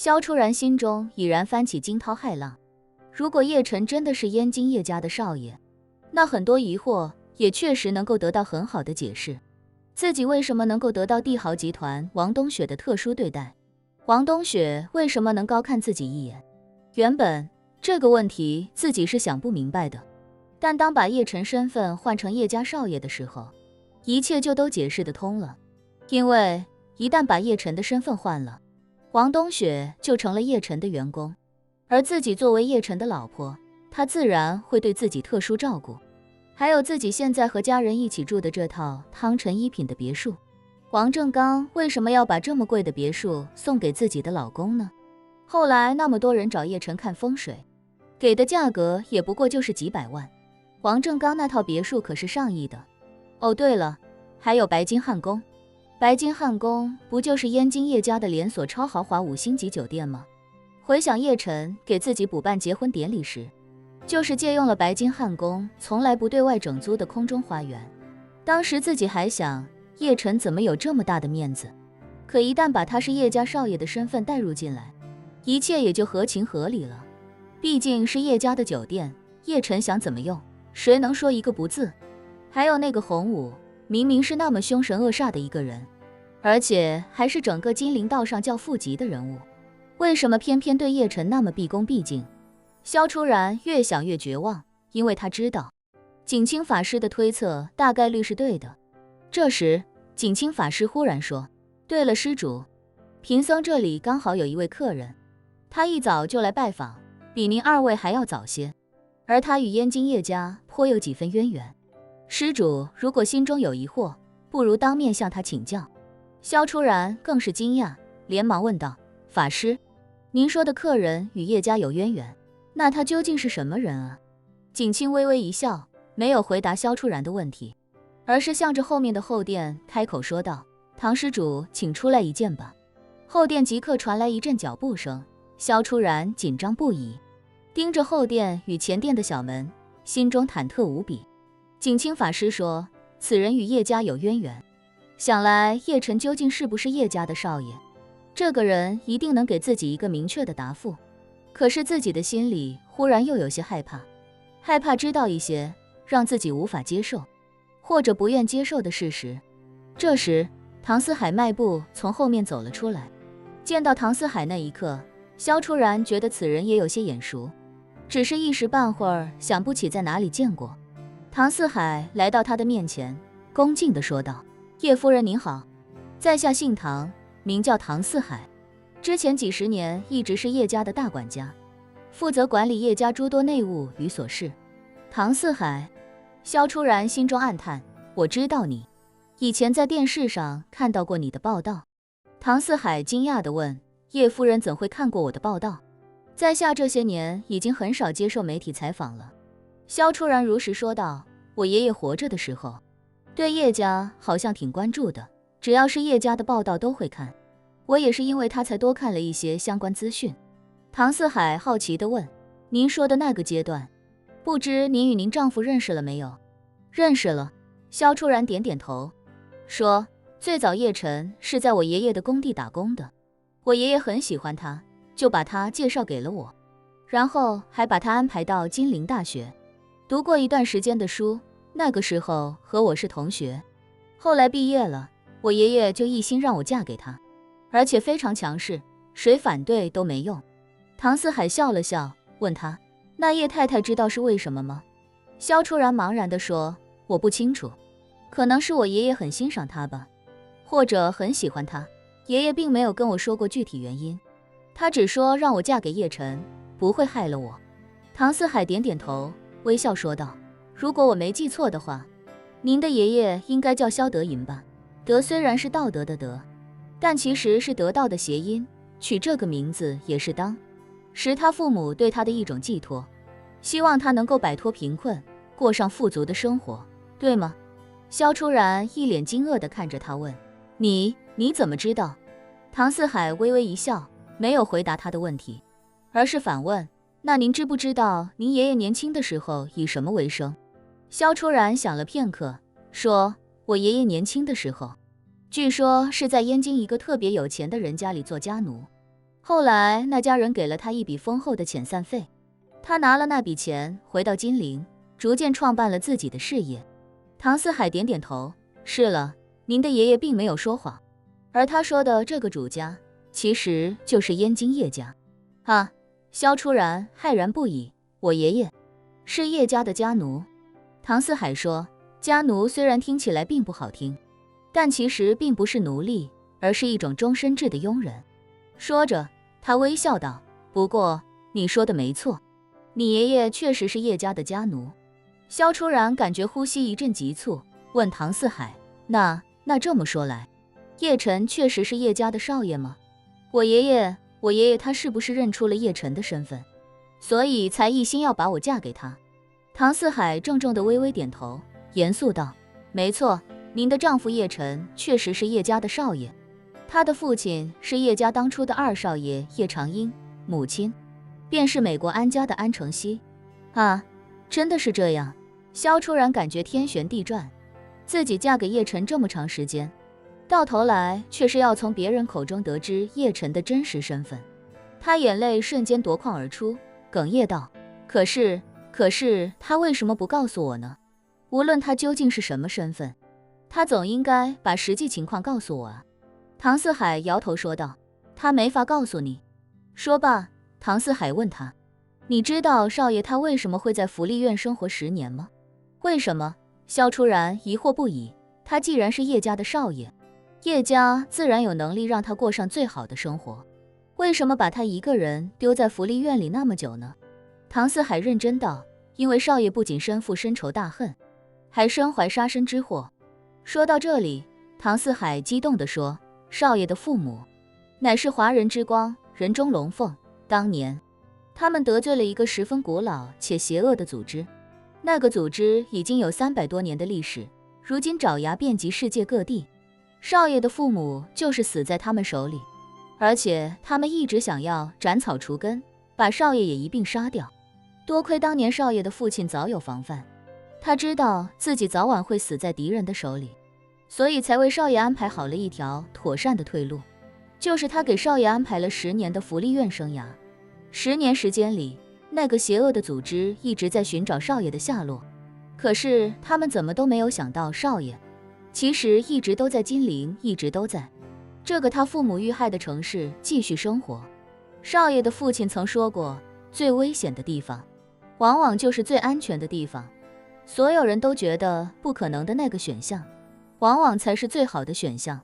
萧初然心中已然翻起惊涛骇浪。如果叶晨真的是燕京叶家的少爷，那很多疑惑也确实能够得到很好的解释。自己为什么能够得到帝豪集团王冬雪的特殊对待？王冬雪为什么能高看自己一眼？原本这个问题自己是想不明白的，但当把叶晨身份换成叶家少爷的时候，一切就都解释得通了。因为一旦把叶晨的身份换了，王冬雪就成了叶晨的员工，而自己作为叶晨的老婆，她自然会对自己特殊照顾。还有自己现在和家人一起住的这套汤臣一品的别墅，王正刚为什么要把这么贵的别墅送给自己的老公呢？后来那么多人找叶晨看风水，给的价格也不过就是几百万，王正刚那套别墅可是上亿的。哦对了，还有白金汉宫。白金汉宫不就是燕京叶家的连锁超豪华5星级酒店吗？回想叶晨给自己补办结婚典礼时，就是借用了白金汉宫从来不对外整租的空中花园。当时自己还想，叶晨怎么有这么大的面子？可一旦把他是叶家少爷的身份带入进来，一切也就合情合理了。毕竟是叶家的酒店，叶晨想怎么用，谁能说一个不字？还有那个洪武，明明是那么凶神恶煞的一个人，而且还是整个金陵道上较负极的人物，为什么偏偏对叶晨那么毕恭毕敬？萧初然越想越绝望，因为他知道景清法师的推测大概率是对的。这时景清法师忽然说，对了施主，贫僧这里刚好有一位客人，他一早就来拜访，比您二位还要早些，而他与燕京叶家颇有几分渊源，施主如果心中有疑惑，不如当面向他请教。萧初然更是惊讶，连忙问道，法师，您说的客人与叶家有渊源，那他究竟是什么人啊？景清微微一笑，没有回答萧初然的问题，而是向着后面的后殿开口说道，唐施主请出来一见吧。后殿即刻传来一阵脚步声，萧初然紧张不已，盯着后殿与前殿的小门，心中忐忑无比。景清法师说，此人与叶家有渊源，想来叶晨究竟是不是叶家的少爷？这个人一定能给自己一个明确的答复。可是自己的心里忽然又有些害怕，害怕知道一些让自己无法接受或者不愿接受的事实。这时唐思海迈步从后面走了出来，见到唐思海那一刻，萧初然觉得此人也有些眼熟，只是一时半会儿想不起在哪里见过。唐思海来到他的面前，恭敬地说道，叶夫人您好，在下姓唐，名叫唐四海，之前几十年一直是叶家的大管家，负责管理叶家诸多内务与琐事。唐四海，萧初然心中暗叹，我知道你，以前在电视上看到过你的报道。唐四海惊讶地问，叶夫人怎会看过我的报道？在下这些年已经很少接受媒体采访了。萧初然如实说道，我爷爷活着的时候，对叶家好像挺关注的，只要是叶家的报道都会看，我也是因为他才多看了一些相关资讯。唐四海好奇地问，您说的那个阶段，不知您与您丈夫认识了没有？认识了。萧初然点点头，说，最早叶晨是在我爷爷的工地打工的，我爷爷很喜欢他，就把他介绍给了我，然后还把他安排到金陵大学，读过一段时间的书，那个时候和我是同学。后来毕业了，我爷爷就一心让我嫁给他，而且非常强势，谁反对都没用。唐四海笑了笑，问他，那叶太太知道是为什么吗？萧初然茫然地说，我不清楚，可能是我爷爷很欣赏他吧，或者很喜欢他，爷爷并没有跟我说过具体原因，他只说让我嫁给叶晨，不会害了我。唐四海点点头，微笑说道，如果我没记错的话，您的爷爷应该叫萧德银吧？德虽然是道德的德，但其实是得到的谐音，取这个名字也是当时他父母对他的一种寄托，希望他能够摆脱贫困，过上富足的生活，对吗？萧初然一脸惊愕地看着他问，你怎么知道？唐四海微微一笑，没有回答他的问题，而是反问，那您知不知道您爷爷年轻的时候以什么为生？萧初然想了片刻，说，我爷爷年轻的时候，据说是在燕京一个特别有钱的人家里做家奴，后来那家人给了他一笔丰厚的遣散费，他拿了那笔钱回到金陵，逐渐创办了自己的事业。唐四海点点头，是了，您的爷爷并没有说谎，而他说的这个主家，其实就是燕京叶家。啊，萧初然骇然不已，我爷爷是叶家的家奴。唐四海说，家奴虽然听起来并不好听，但其实并不是奴隶，而是一种终身制的佣人。说着，他微笑道，不过你说的没错，你爷爷确实是叶家的家奴。萧初然感觉呼吸一阵急促，问唐四海，那这么说来，叶晨确实是叶家的少爷吗？我爷爷他是不是认出了叶晨的身份，所以才一心要把我嫁给他？唐四海郑重地微微点头，严肃道，没错，您的丈夫叶晨确实是叶家的少爷，他的父亲是叶家当初的二少爷叶长英，母亲便是美国安家的安承熙。啊，真的是这样。萧初然感觉天旋地转，自己嫁给叶晨这么长时间，到头来却是要从别人口中得知叶晨的真实身份。他眼泪瞬间夺眶而出，哽咽道，可是他为什么不告诉我呢？无论他究竟是什么身份，他总应该把实际情况告诉我啊。唐四海摇头说道，他没法告诉你。说罢，唐四海问他，你知道少爷他为什么会在福利院生活10年吗？为什么？萧初然疑惑不已，他既然是叶家的少爷，叶家自然有能力让他过上最好的生活，为什么把他一个人丢在福利院里那么久呢？唐四海认真道，因为少爷不仅身负深仇大恨，还身怀杀身之祸。说到这里，唐四海激动地说，少爷的父母乃是华人之光，人中龙凤，当年他们得罪了一个十分古老且邪恶的组织，那个组织已经有300多年的历史，如今爪牙遍及世界各地。少爷的父母就是死在他们手里，而且他们一直想要斩草除根，把少爷也一并杀掉。多亏当年少爷的父亲早有防范，他知道自己早晚会死在敌人的手里，所以才为少爷安排好了一条妥善的退路，就是他给少爷安排了10年的福利院生涯。10年时间里，那个邪恶的组织一直在寻找少爷的下落，可是他们怎么都没有想到少爷其实一直都在金陵，一直都在这个他父母遇害的城市继续生活。少爷的父亲曾说过，最危险的地方往往就是最安全的地方，所有人都觉得不可能的那个选项往往才是最好的选项。